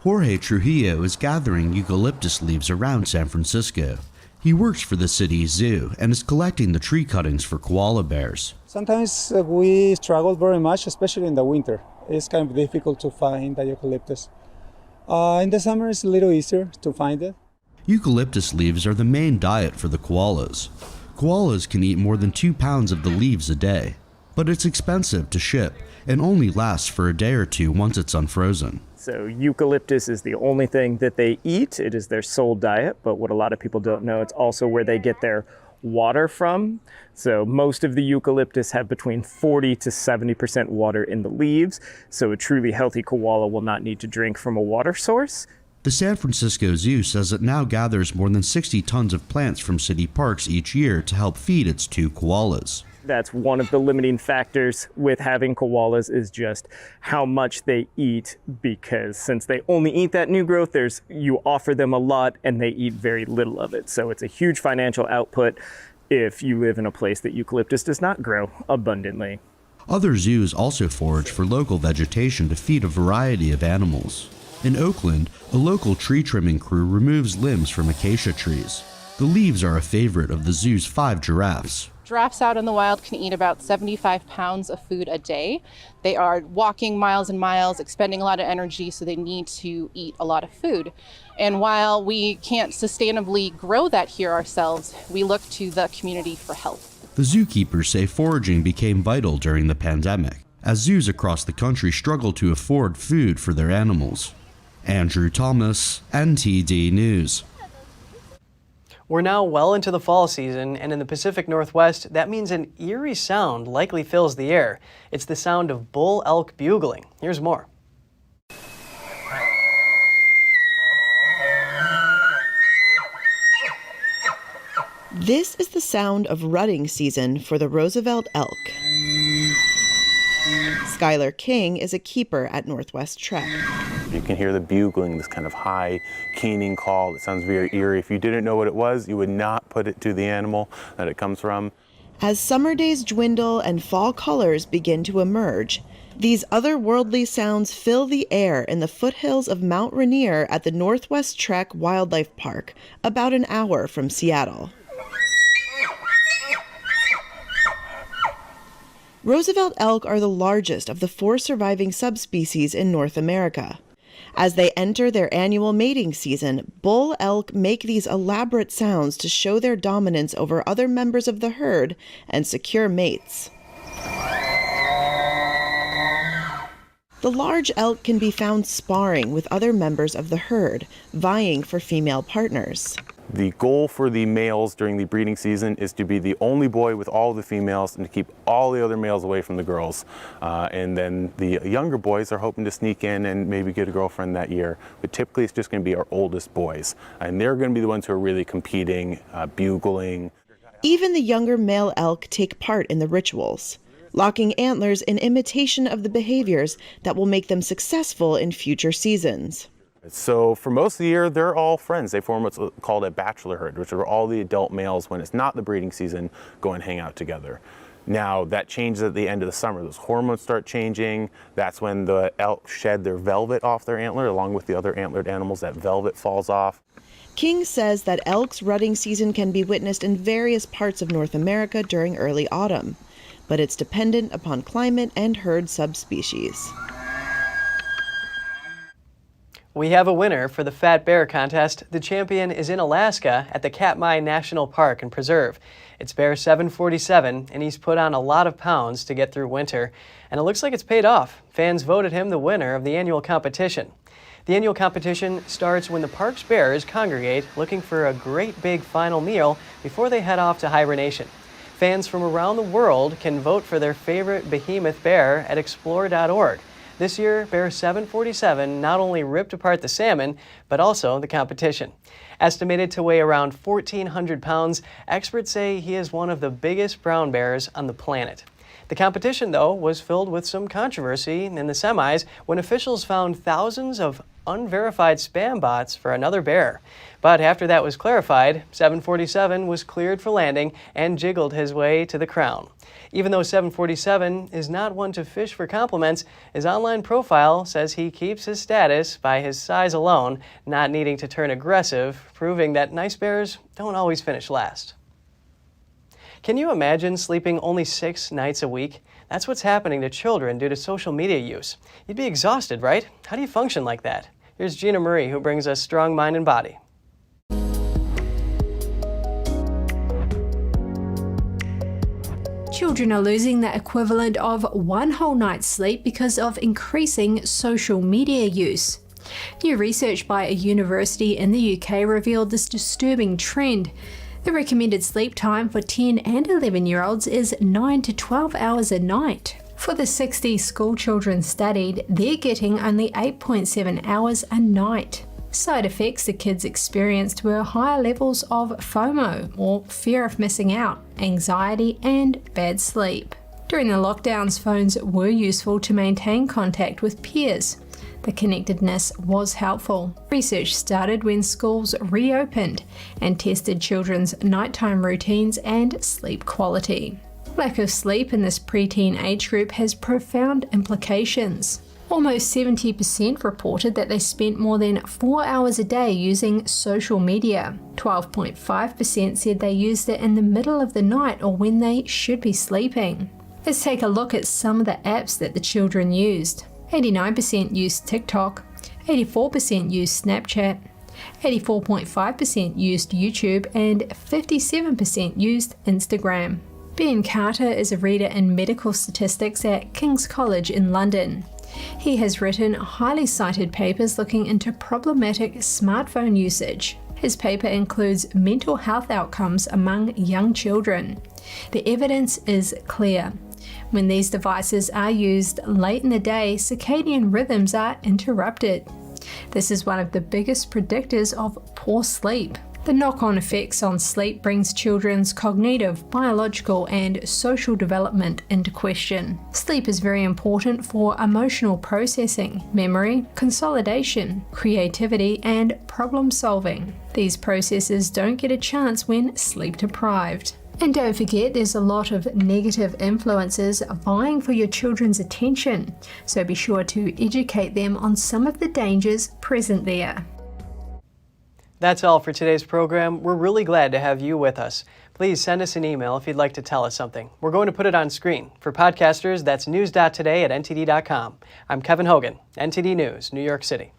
Jorge Trujillo is gathering eucalyptus leaves around San Francisco. He works for the city's zoo and is collecting the tree cuttings for koala bears. Sometimes we struggle very much, especially in the winter. It's kind of difficult to find the eucalyptus. In the summer, it's a little easier to find it. Eucalyptus leaves are the main diet for the koalas. Koalas can eat more than 2 pounds of the leaves a day, but it's expensive to ship and only lasts for a day or two once it's unfrozen. So eucalyptus is the only thing that they eat. It is their sole diet, but what a lot of people don't know, it's also where they get their water from. So most of the eucalyptus have between 40 to 70% water in the leaves, so a truly healthy koala will not need to drink from a water source. The San Francisco Zoo says it now gathers more than 60 tons of plants from city parks each year to help feed its 2 koalas. That's one of the limiting factors with having koalas is just how much they eat, because since they only eat that new growth, you offer them a lot and they eat very little of it. So it's a huge financial output if you live in a place that eucalyptus does not grow abundantly. Other zoos also forage for local vegetation to feed a variety of animals. In Oakland, a local tree trimming crew removes limbs from acacia trees. The leaves are a favorite of the zoo's 5 giraffes. Giraffes out in the wild can eat about 75 pounds of food a day. They are walking miles and miles, expending a lot of energy, so they need to eat a lot of food. And while we can't sustainably grow that here ourselves, we look to the community for help. The zookeepers say foraging became vital during the pandemic, as zoos across the country struggle to afford food for their animals. Andrew Thomas, NTD News. We're now well into the fall season, and in the Pacific Northwest, that means an eerie sound likely fills the air. It's the sound of bull elk bugling. Here's more. This is the sound of rutting season for the Roosevelt elk. Skylar King is a keeper at Northwest Trek. You can hear the bugling, this kind of high, keening call that sounds very eerie. If you didn't know what it was, you would not put it to the animal that it comes from. As summer days dwindle and fall colors begin to emerge, these otherworldly sounds fill the air in the foothills of Mount Rainier at the Northwest Trek Wildlife Park, about an hour from Seattle. Roosevelt elk are the largest of the 4 surviving subspecies in North America. As they enter their annual mating season, bull elk make these elaborate sounds to show their dominance over other members of the herd and secure mates. The large elk can be found sparring with other members of the herd, vying for female partners. The goal for the males during the breeding season is to be the only boy with all the females and to keep all the other males away from the girls. And then the younger boys are hoping to sneak in and maybe get a girlfriend that year. But typically it's just going to be our oldest boys. And they're going to be the ones who are really competing, bugling. Even the younger male elk take part in the rituals, locking antlers in imitation of the behaviors that will make them successful in future seasons. So for most of the year, they're all friends. They form what's called a bachelor herd, which are all the adult males, when it's not the breeding season, go and hang out together. Now, that changes at the end of the summer. Those hormones start changing. That's when the elk shed their velvet off their antler, along with the other antlered animals. That velvet falls off. King says that elk's rutting season can be witnessed in various parts of North America during early autumn, but it's dependent upon climate and herd subspecies. We have a winner for the Fat Bear contest. The champion is in Alaska at the Katmai National Park and Preserve. It's Bear 747, and he's put on a lot of pounds to get through winter, and it looks like it's paid off. Fans voted him the winner of the annual competition. The annual competition starts when the park's bears congregate looking for a great big final meal before they head off to hibernation. Fans from around the world can vote for their favorite behemoth bear at explore.org. This year, Bear 747 not only ripped apart the salmon, but also the competition. Estimated to weigh around 1,400 pounds, experts say he is one of the biggest brown bears on the planet. The competition, though, was filled with some controversy in the semis when officials found thousands of unverified spam bots for another bear. But after that was clarified, 747 was cleared for landing and jiggled his way to the crown. Even though 747 is not one to fish for compliments, his online profile says he keeps his status by his size alone, not needing to turn aggressive, proving that nice bears don't always finish last. Can you imagine sleeping only 6 nights a week? That's what's happening to children due to social media use. You'd be exhausted, right? How do you function like that? Here's Gina Marie, who brings us Strong Mind and Body. Children are losing the equivalent of 1 whole night's sleep because of increasing social media use. New research by a university in the UK revealed this disturbing trend. The recommended sleep time for 10 and 11-year-olds is 9 to 12 hours a night. For the 60 school children studied, they're getting only 8.7 hours a night. Side effects the kids experienced were higher levels of FOMO, or fear of missing out, anxiety, and bad sleep. During the lockdowns, phones were useful to maintain contact with peers. The connectedness was helpful. Research started when schools reopened and tested children's nighttime routines and sleep quality. Lack of sleep in this preteen age group has profound implications. Almost 70% reported that they spent more than 4 hours a day using social media. 12.5% said they used it in the middle of the night or when they should be sleeping. Let's take a look at some of the apps that the children used. 89% used TikTok, 84% used Snapchat, 84.5% used YouTube, and 57% used Instagram. Ben Carter is a reader in medical statistics at King's College in London. He has written highly cited papers looking into problematic smartphone usage. His paper includes mental health outcomes among young children. The evidence is clear. When these devices are used late in the day, circadian rhythms are interrupted. This is one of the biggest predictors of poor sleep. The knock-on effects on sleep brings children's cognitive, biological, and social development into question. Sleep is very important for emotional processing, memory, consolidation, creativity, and problem solving. These processes don't get a chance when sleep deprived. And don't forget, there's a lot of negative influences vying for your children's attention, so be sure to educate them on some of the dangers present there. That's all for today's program. We're really glad to have you with us. Please send us an email if you'd like to tell us something. We're going to put it on screen. For podcasters, that's news.today@ntd.com. I'm Kevin Hogan, NTD News, New York City.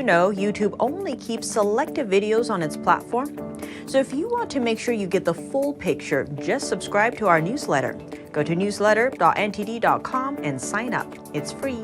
Know YouTube only keeps selective videos on its platform. So if you want to make sure you get the full picture, just subscribe to our newsletter. Go to newsletter.ntd.com and sign up. It's free.